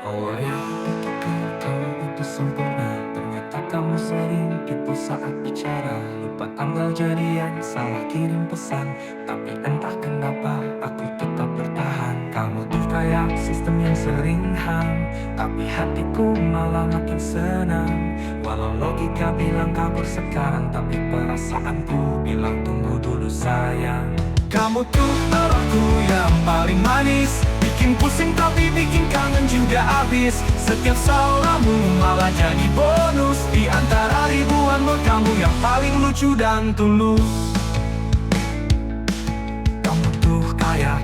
Awalnya pikir kau itu sempurna, ternyata kamu sering tipu saat bicara. Lupa tanggal jadian, salah kirim pesan. Tapi entah kenapa aku tetap bertahan. Kamu tuh kayak sistem yang sering hang, tapi hatiku malah makin senang. Walau logika bilang kabur sekarang, tapi perasaanku bilang tunggu dulu sayang. Kamu tuh telurku yang paling manis, bikin pusing tapi bikin kangen juga abis. Setiap saulamu malah jadi bonus, di antara ribuan buat kamu yang paling lucu dan tulus. Kamu tuh kayak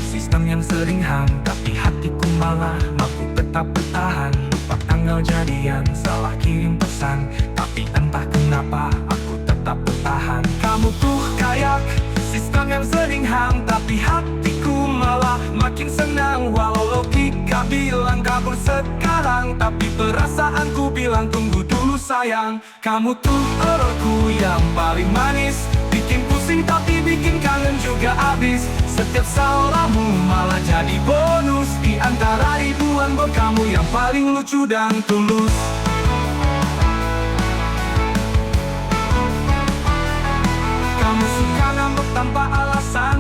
sistem yang sering hang, tapi hatiku malah mampu tetap bertahan. Lupa tanggal jadian, salah kirim pesan, tapi entah kenapa aku tetap bertahan. Kamu tuh kayak sistem yang sering hang, tapi hatiku malah makin senang. Walau logika bilang kabur sekarang, tapi perasaanku bilang tunggu dulu sayang. Kamu tuh telurku yang paling manis, bikin pusing tapi bikin kangen juga abis. Setiap saulamu malah jadi bonus, di antara ribuan buat kamu yang paling lucu dan tulus. Kamu suka ngambek tanpa alasan,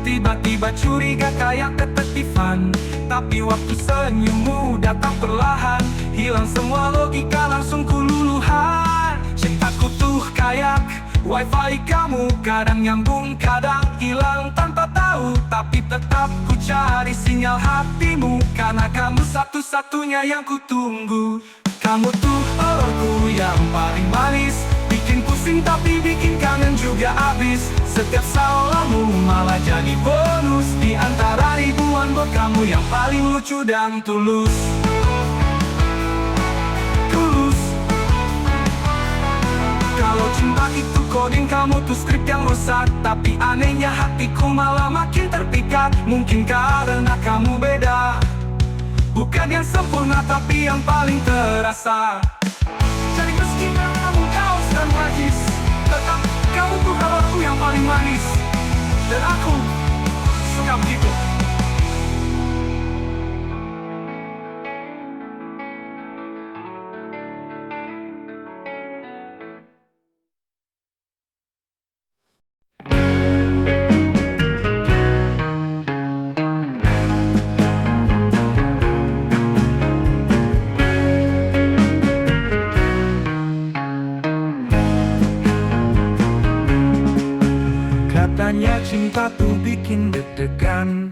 tiba-tiba curiga kayak detektifan. Tapi waktu senyummu datang perlahan, hilang semua logika langsung kululuhan. Cintaku tuh kayak wifi, kamu kadang nyambung kadang hilang tanpa tahu. Tapi tetap ku cari sinyal hatimu, karena kamu satu-satunya yang ku tunggu. Kamu tuh telurku yang paling manis, bikin pusing tapi bikin kangen juga abis. Setiap saulamu malah jadi bonus, di antara ribuan buat kamu yang paling lucu dan tulus. Tulus. Kalau cinta itu coding, kamu tuh skrip yang rusak. Tapi anehnya hatiku malah makin terpikat. Mungkin karena kamu beda, bukan yang sempurna tapi yang paling terasa. Jadi meski kamu kaos dan magis, tetap kamu tuh telurku yang paling manis. Dan aku suka begitu. Katanya cinta tuh bikin deg-degan,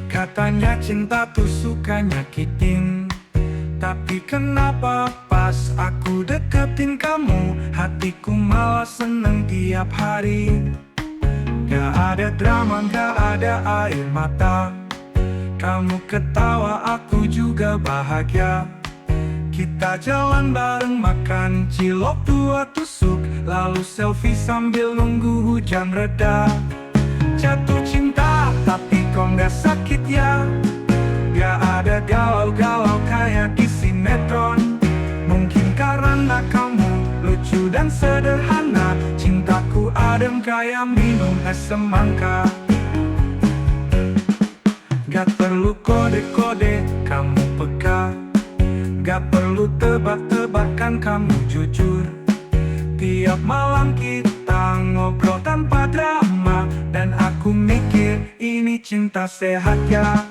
katanya cinta tuh suka nyakitin. Tapi kenapa pas aku deketin kamu, hatiku malah seneng tiap hari. Gak ada drama, gak ada air mata, kamu ketawa aku juga bahagia. Kita jalan bareng makan cilok 2 tusuk, lalu selfie sambil nunggu hujan reda. Jatuh cinta tapi kok gak sakit ya, gak ada galau-galau kayak di sinetron. Mungkin karena kamu lucu dan sederhana, cintaku adem kayak minum es semangka. Gak perlu kode-kode, kamu peka. Gak perlu tebak-tebakan, kamu jujur. Tiap malam kita ngobrol tanpa drama, dan aku mikir ini cinta sehat ya.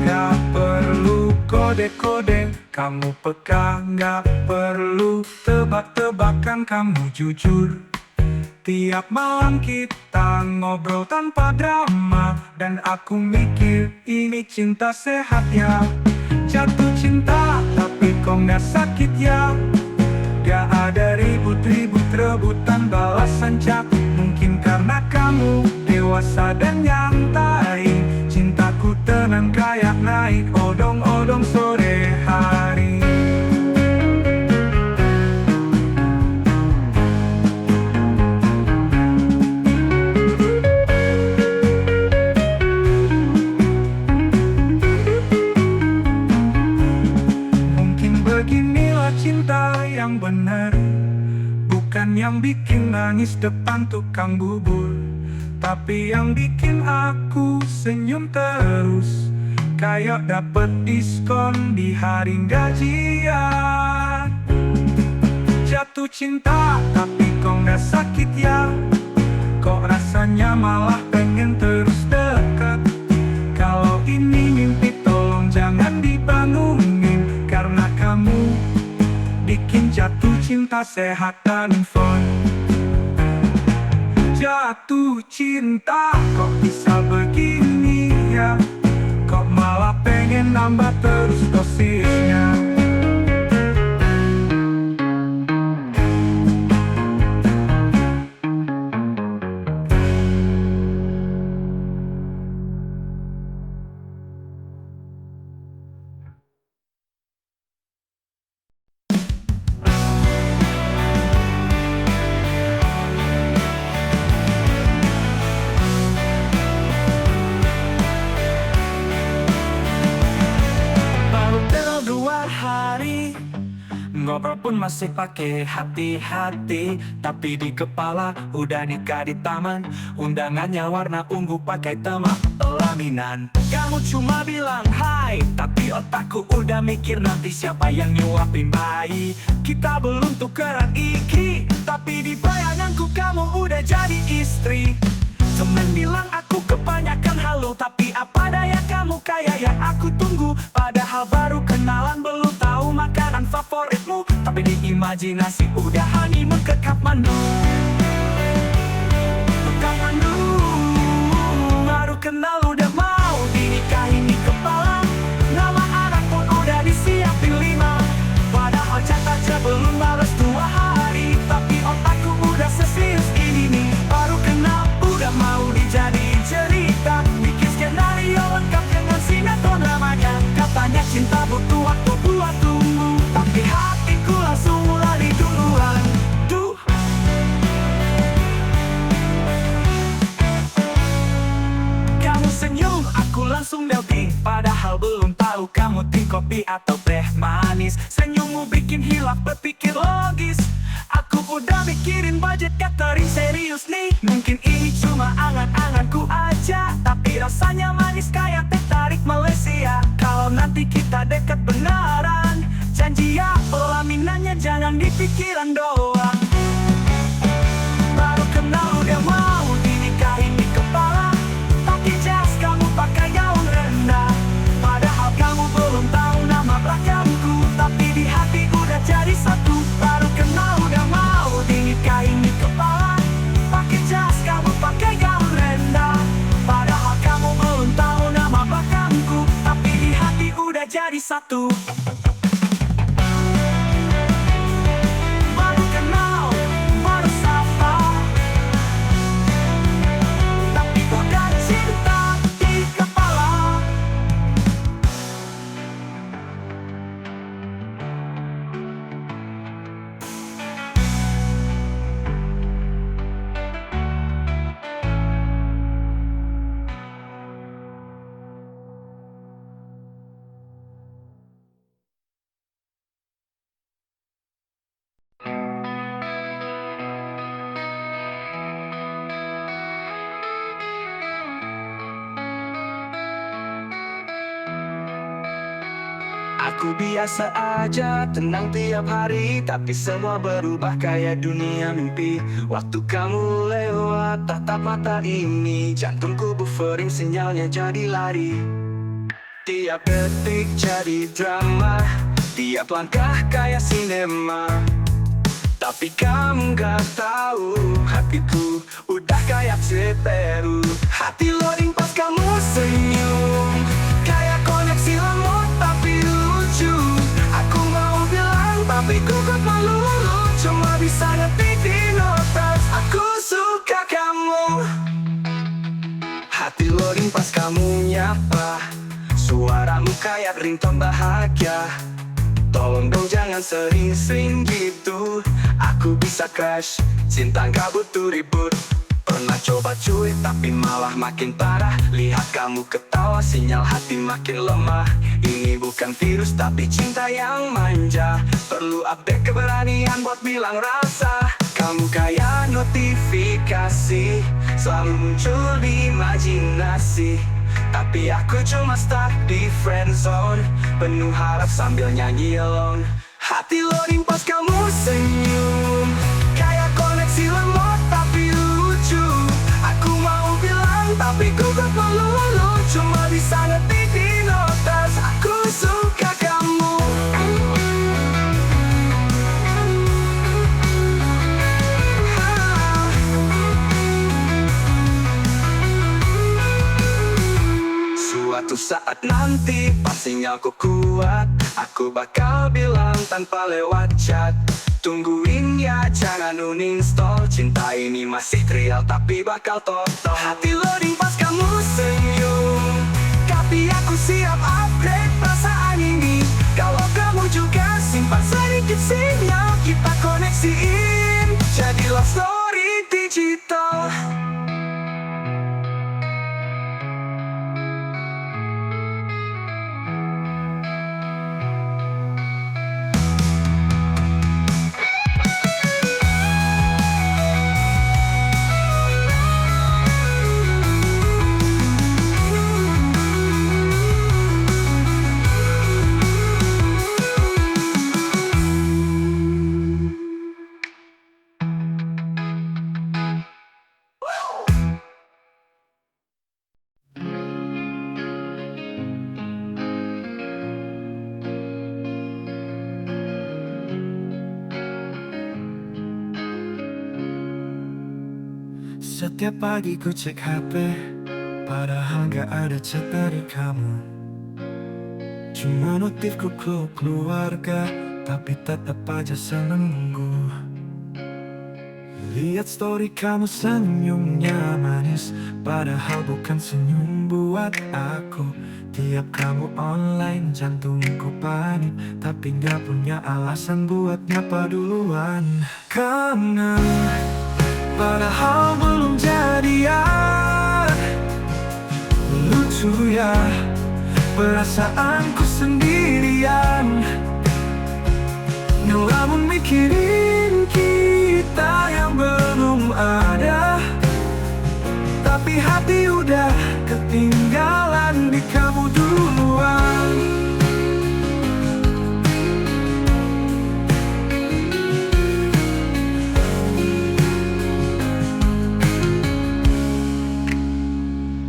Gak perlu kode-kode, kamu peka. Gak perlu tebak-tebakan, kamu jujur. Tiap malam kita ngobrol tanpa drama, dan aku mikir ini cinta sehat ya. Jatuh cinta tapi kok gak sakit ya, gak ada ribut-ribut rebutan balasan chat. Mungkin karena kamu dewasa dan nyantai, cintaku tenang kayak naik odong-odong sore hari. Beginilah cinta yang benar, Bukan yang bikin nangis depan tukang bubur, tapi yang bikin aku senyum terus, kayak dapet diskon di hari gajian. Jatuh cinta tapi kok nggak sakit ya? Kok rasanya malah pengen terus dekat? Kalau ini mimpi tolong jangan dibangunin, karena kamu bikin jatuh cinta sehat dan fun. Jatuh cinta kok bisa begini ya? Kok malah pengen nambah terus dosisnya? Ngobrol pun masih pakai hati-hati, tapi di kepala udah nikah di taman. Undangannya warna ungu pakai tema pelaminan. Kamu cuma bilang hai, tapi otakku udah mikir nanti siapa yang nyuapin bayi. Kita belum tukeran iki, tapi di bayanganku kamu udah jadi istri. Temen bilang aku kebanyakan halu, tapi apa daya kamu kayak yang aku tunggu. Padahal baru kenalan belum tahu makanan favoritmu, tapi di imajinasi udah honeymoon ke Kathmandu. Kathmandu, baru kenal udah mau dinikahin di kepala. Nama anak pun udah disiapin 5. Padahal catatnya belum balas 2 hari, tapi otakku udah seserius ini nih. Baru kenal udah mau dijadiin cerita, bikin skenario lengkap dengan sinetron namanya. Katanya cinta butuh waktu buat tumbuh, tapi hatiku langsung lari duluan. Duh. Kamu senyum, aku langsung melting. Padahal belum tahu kamu tim kopi atau teh manis. Senyummu bikin hilaf berpikir logis. Aku udah mikirin budget catering serius nih. Mungkin ini cuma angan-anganku aja, tapi rasanya manis kayak teh tarik Malaysia. Kalau nanti kita dekat beneran, janji ya pelaminannya jangan di pikiran doang. Baru kenal udah mau dinikahin di kepala, pakai jas kamu pakai gaun rendah. Padahal kamu belum tahu nama belakanganku, tapi di hati udah jadi satu. Baru kenal udah mau dinikahin di kepala, pakai jas kamu pakai gaun rendah. Padahal kamu belum tahu nama belakanganku, tapi di hati udah jadi satu. Baru kenal, baru sapa, tapi udah cinta di kepala. Aku biasa aja, tenang tiap hari, tapi semua berubah kayak dunia mimpi. Waktu kamu lewat tatap mata ini, jantungku buffering, sinyalnya jadi lari. Tiap detik jadi drama, tiap langkah kayak sinema. Tapi kamu gak tahu, hatiku udah kayak CPU. Hati loading pas kamu senyum, kayak koneksi lemot tapi lucu. Aku mau bilang tapi gugup malu, cuma bisa ngetik di notas aku suka kamu. Hati loading pas kamu nyapa, suaramu kayak ringtone bahagia. Tolong dong jangan sering-sering gitu, aku bisa crash, cinta gak butuh ribut. Pernah coba cuek tapi malah makin parah. Lihat kamu ketawa, sinyal hati makin lemah. Ini bukan virus tapi cinta yang manja, perlu update keberanian buat bilang rasa. Kamu kayak notifikasi, selalu muncul di imajinasi. Tapi aku cuma stuck di friendzone, penuh harap sambil nyanyi alone. Hati loading pas kamu senyum, kayak koneksi lemot tapi lucu. Aku mau bilang tapi ku gak melulu, cuma bisa ngetik di notas aku suka kamu. Suatu saat nanti pastinya aku kuat, aku bakal bilang tanpa lewat chat. Tungguin ya, jangan uninstall. Cinta ini masih trial tapi bakal total. Hati loading pas kamu senyum, tapi aku siap upgrade perasaan ini. Kalau kamu juga simpan sedikit sinyal, kita koneksiin jadi love story digital. Setiap pagi ku cek HP, padahal gak ada chat dari kamu. Cuma notifku keluarga, tapi tetap aja seneng nunggu. Lihat story kamu senyumnya manis, padahal bukan senyum buat aku. Tiap kamu online jantungku panik, tapi gak punya alasan buat nyapa duluan. Kangen padahal belum jadian. Lucu ya, perasaanku sendirian. Ngelamun mikirin kita yang belum ada, tapi hati udah ketinggalan di kamu duluan.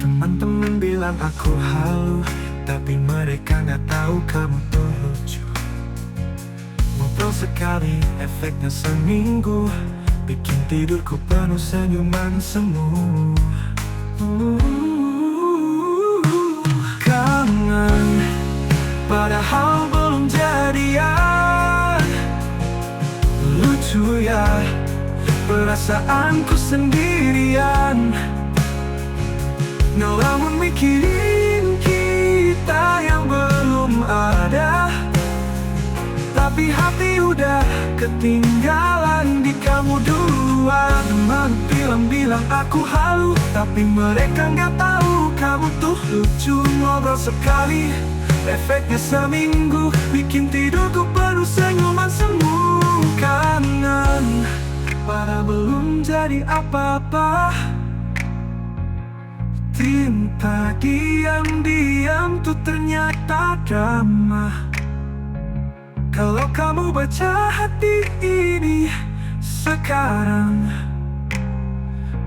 Teman-teman bilang aku halu, tapi mereka gak tahu kamu tuh lucu. Ngobrol sekali, efeknya seminggu, bikin tidurku penuh senyuman semu. Kangen, padahal belum jadian. Lucu ya, perasaanku sendirian. Ngelamun mikirin kita yang belum ada, tapi hati udah ketinggalan di kamu duluan. Teman bilang aku halu, tapi mereka nggak tahu kamu tuh lucu. Ngobrol sekali, efeknya seminggu, bikin tidurku penuh senyuman semu. Kangen, padahal belum jadi apa-apa. Cinta diam-diam tuh ternyata drama. Kalau kamu baca hati ini sekarang,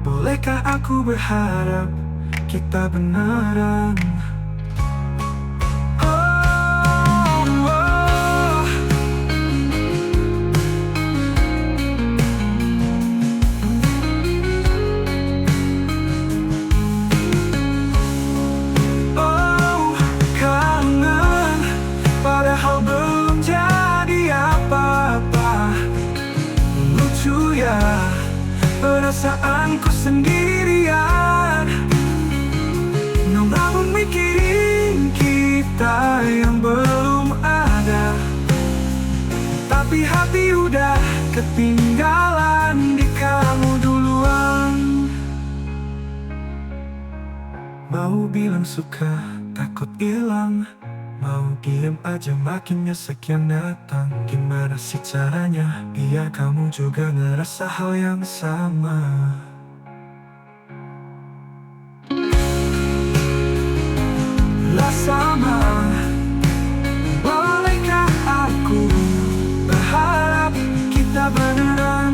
bolehkah aku berharap kita beneran? Perasaanku sendirian, ngelamun mikirin kita yang belum ada, tapi hati udah ketinggalan di kamu duluan. Mau bilang suka, takut hilang, Mau diem aja makin nyesek yang datang. Gimana sih caranya biar kamu juga ngerasa hal yang sama? Lah sama, bolehkah aku berharap kita beneran?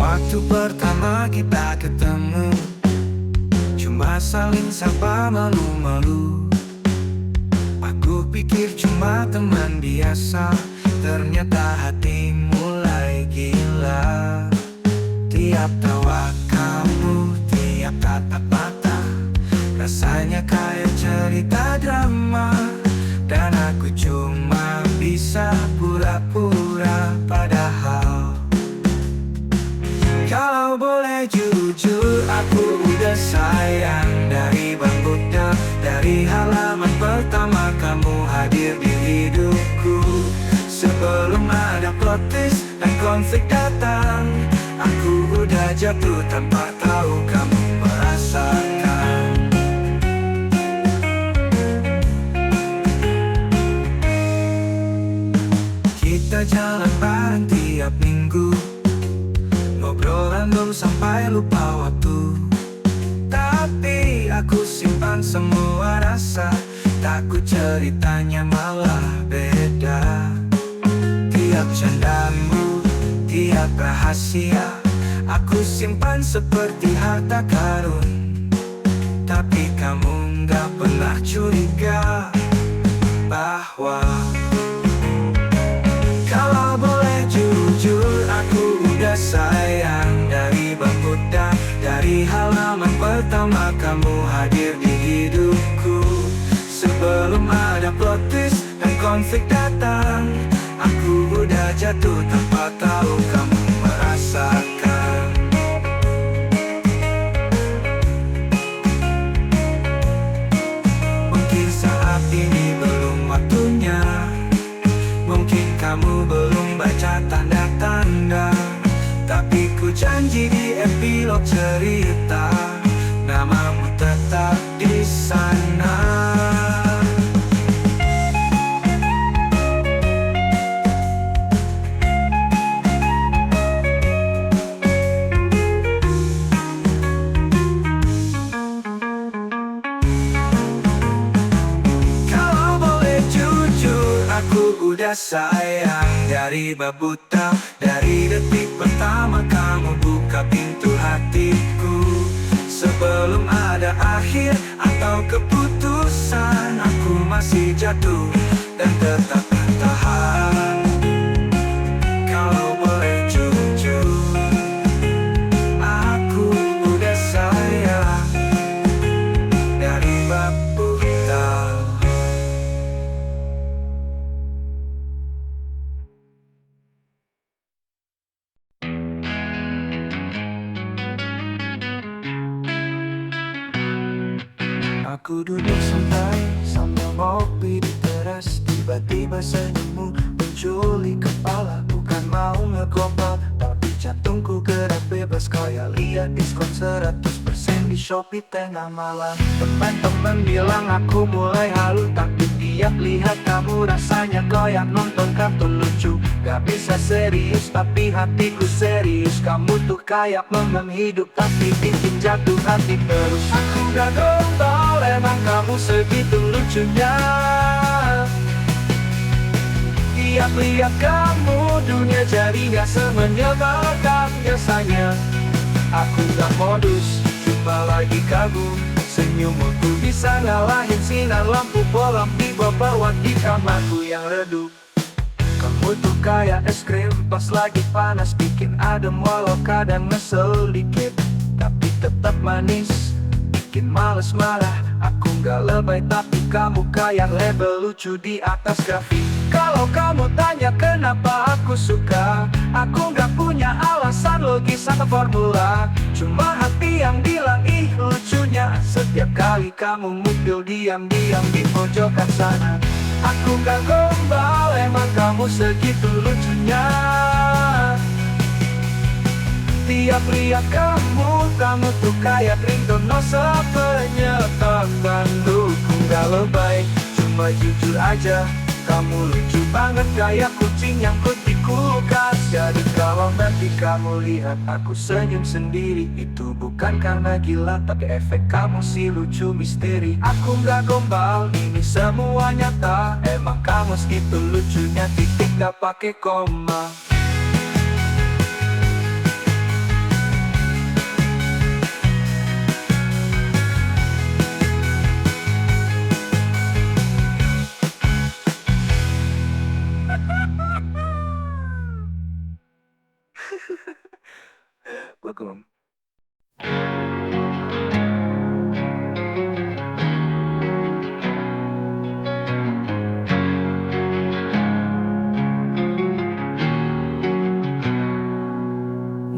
Waktu pertama kita ketemu, cuma saling sapa malu-malu. Aku pikir cuma teman biasa, ternyata hati mulai gila. Tiap tawa kamu, tiap tatap mata, rasanya kayak cerita drama. Dan aku cuma bisa pura-pura, padahal kalau boleh jujur, aku udah sayang. Dari bangku dan dari halaman pertama kamu hadir di hidupku. Sebelum ada plot twist dan konflik datang, aku udah jatuh tanpa tahu kamu merasakan. Kita jalan bareng tiap minggu, ngobrol random sampai lupa waktu. Tapi aku simpan semua rasa, takut ceritanya malah beda. Tiap candamu, tiap rahasia, aku simpan seperti harta karun. Tapi kamu gak pernah curiga bahwa kalau boleh jujur, aku udah sayang. Dari bangku dan dari halaman pertama kamu hadir di hidupku. Sebelum ada plot twist dan konflik datang, aku udah jatuh tanpa tahu kamu merasakan. Mungkin saat ini belum waktunya, mungkin kamu belum baca tanda-tanda, tapi ku janji di epilog cerita, namamu tetap di sana. Kalau boleh jujur, aku udah sayang. Dari bab buta, dari detik pertama kamu buka pintu hatiku. Sebelum ada akhir atau keputusan, aku masih jatuh dan tetap bertahan. Kalau boleh jujur, aku udah sayang. Dari bab buta. Aku duduk santai sambil ngopi di teras. Tiba-tiba senyummu muncul di kepala. Bukan mau ngegombal, tapi jantungku gerak bebas kayak lihat diskon 100% di Shopee tengah malam. Teman-teman bilang aku mulai halu, tapi tiap lihat kamu rasanya kayak nonton kartun lucu. Gak bisa serius tapi hatiku serius. Kamu tuh kayak momen hidup tapi bikin jatuh hati terus. Aku gak gombal, emang kamu segitu lucunya. Tiap lihat kamu dunia jadi gak semenyebalkan biasanya. Aku gak modus, cuma lagi kagum. Senyummu tuh bisa ngalahin sinar lampu bolam di bawah di kamarku yang redup. Kamu tuh kayak es krim pas lagi panas, bikin adem walau kadang ngesel dikit. Tapi tetap manis, bikin males marah. Aku gak lebay tapi kamu kayak label lucu di atas grafik. Kalau kamu tanya kenapa aku suka, aku gak punya alasan logis atau formula. Cuma hati yang bilang ih lucunya. Setiap kali kamu muncul diam-diam di pojokan sana, aku gak gombal, emang kamu segitu lucunya. Tiap lihat kamu tuh kayak ringtone penyetor bandukku. Gak lebay, cuma jujur aja, kamu lucu banget kayak kucing yang di kulkas. Jadi kalau nanti kamu lihat aku senyum sendiri, itu bukan karena gila, tapi efek kamu si lucu misteri. Aku gak gombal, ini semua nyata, emang kamu segitu lucunya, titik gak pakai koma. Welcome.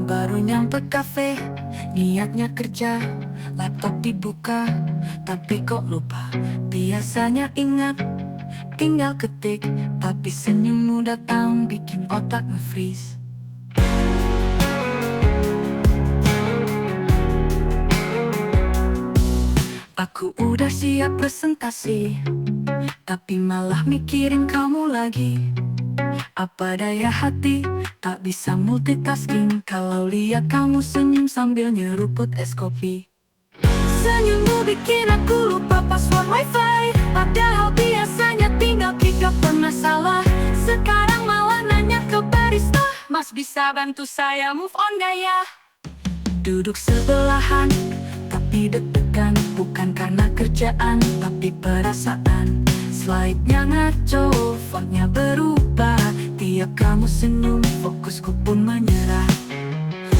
Baru nyampe kafe, niatnya kerja, laptop dibuka, tapi kok lupa. Biasanya ingat, tinggal ketik, tapi senyummu datang bikin otak nge-freeze. Aku udah siap presentasi, tapi malah mikirin kamu lagi. Apa daya hati, tak bisa multitasking kalau lihat kamu senyum sambil nyeruput es kopi. Senyummu bikin aku lupa password wifi, padahal biasanya tinggal klik gak pernah salah. Sekarang malah nanya ke barista, Mas bisa bantu saya move on gak ya? Duduk sebelahan, tapi deg-degan, bukan karena kerjaan, tapi perasaan. Slide-nya ngaco, fontnya berubah, tiap kamu senyum, fokusku pun menyerah.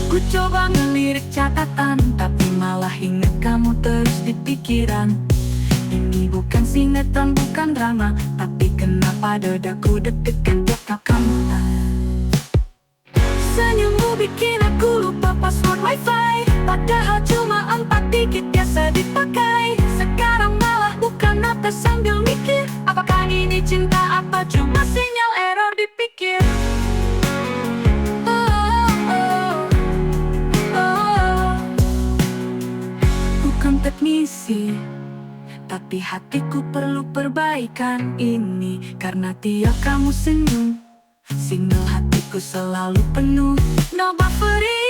Ku coba ngelirik catatan, tapi malah inget kamu terus di pikiran. Ini bukan sinetron, bukan drama, tapi kenapa dadaku deg-degan tiap kamu tanya. Senyummu bikin aku lupa password wifi, padahal cuma 4 digit biasa dipakai. Sekarang malah buka nota sambil mikir, apakah ini cinta apa cuma sinyal error dipikir. Bukan teknisi, tapi hatiku perlu perbaikan ini. Karena tiap kamu senyum, sinyal hatiku selalu penuh, no buffering.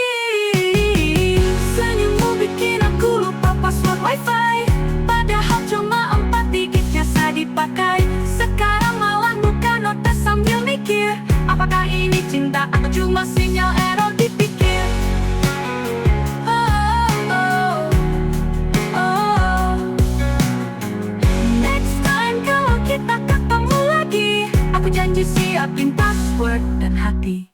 Senyummu bikin aku lupa password wifi, padahal cuma 4 digit biasa dipakai. Sekarang malah buka nota sambil mikir, apakah ini cinta atau cuma sinyal error dipikir. Next time kalau kita ketemu lagi, aku janji siapin password dan hati.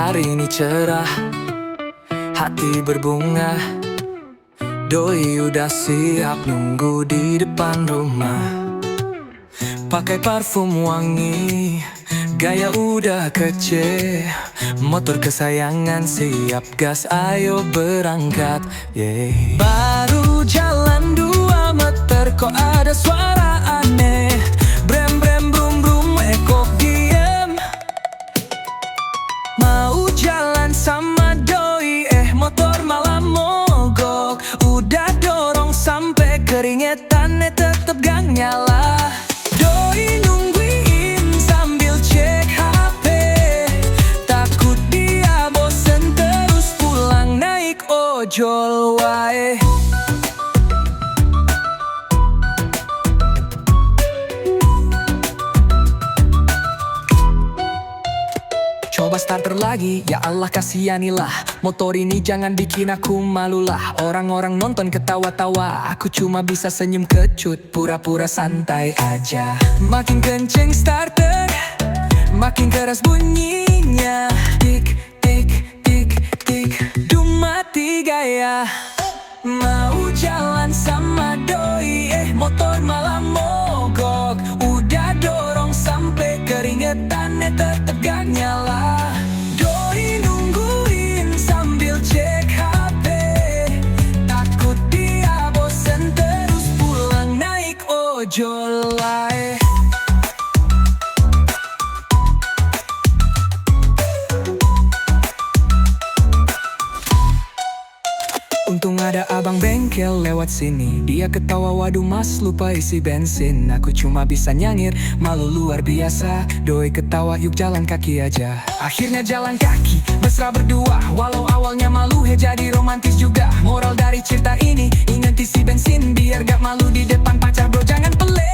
Hari ini cerah, hati berbunga. Doi udah siap nunggu di depan rumah. Pakai parfum wangi, gaya udah kece. Motor kesayangan siap gas, ayo berangkat, yeah. Baru jalan 2 meter kok ada suara aneh. Brem brem brum brum, kok diem. Mau jalan sama doi, motor malah mogok. Udah dorong sampai keringetan, tetep gak nyala. Doi nungguin sambil cek HP, takut dia bosen terus pulang naik ojol wae. lagi, ya Allah kasihanilah. Motor ini jangan bikin aku malulah. Orang-orang nonton ketawa-tawa, aku cuma bisa senyum kecut, pura-pura santai aja. Makin kenceng starter, makin keras bunyinya. Tik, tik, tik, tik, dum mati gaya. Mau jalan sama doi, motor malah mogok. Udah dorong sampai keringetannya tetep gak nyala. Doi nungguin sambil cek HP, takut dia bosen terus pulang naik ojol lae. Untung ada abang bengkel lewat sini. Dia ketawa, waduh mas lupa isi bensin. Aku cuma bisa nyangir, malu luar biasa. Doi ketawa, yuk jalan kaki aja. Akhirnya jalan kaki, mesra berdua. Walau awalnya malu, jadi romantis juga. Moral dari cerita ini, ingat isi bensin. Biar gak malu di depan pacar bro, jangan pelit.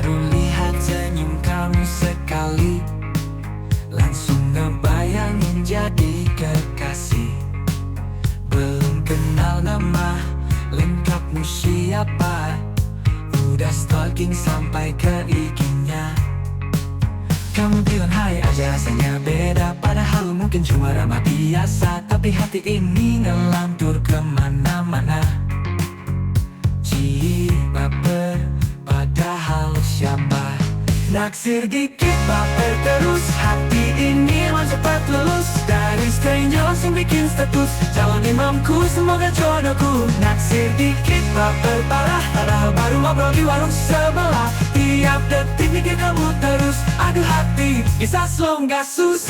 Baru lihat senyum kamu sekali, langsung ngebayangin jadi kekasih. Belum kenal nama lengkapmu siapa, udah stalking sampai ke IG-nya. Kamu bilang hai aja, rasanya beda. Padahal mungkin cuma ramah biasa, tapi hati ini ngelantur kemana-mana. Baper, padahal siapa? Naksir dikit, baper terus. Hati ini emang cepat lulus. Dari stranger langsung bikin status, calon imamku semoga jodohku. Naksir dikit, baper parah. Padahal baru ngobrol di warung sebelah. Tiap detik mikir kamu terus. Aduh hati, bisa slow nggak sus.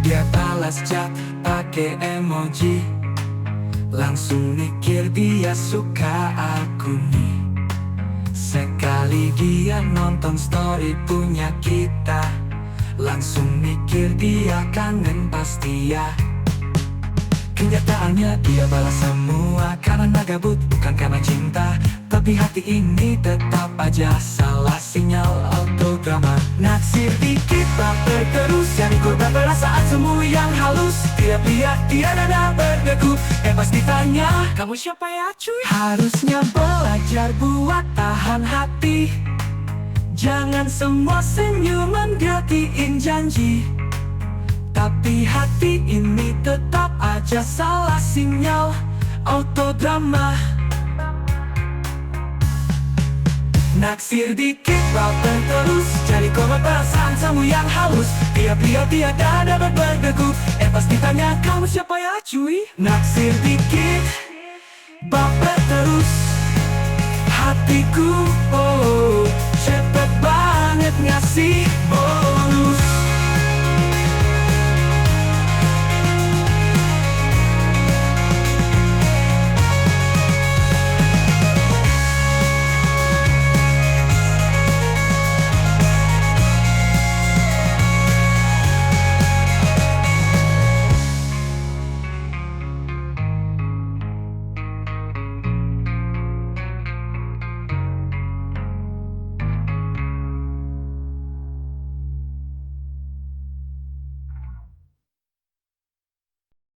Dia balas chat pakai emoji, langsung mikir dia suka aku nih. Sekali dia nonton story punya kita, langsung mikir dia kangen pasti ya. Kenyataannya dia balas semua karena gabut, bukan karena cinta. Tapi hati ini tetap aja salah sinyal autodrama. Naksir dikit, baper terus. Jadi korban perasaan semu yang halus. Tiap lihat dia dada berdegup, pas ditanya, kamu siapa ya cuy? Harusnya belajar buat tahan hati. Jangan semua senyuman gantiin janji. Tapi hati ini tetap aja salah sinyal autodrama. Naksir dikit, baper terus. Jadi korban perasaan semu yang halus. Tiap lihat dia dada berdegup, pas ditanya, kamu siapa ya cuy? Naksir dikit, baper terus. Hatiku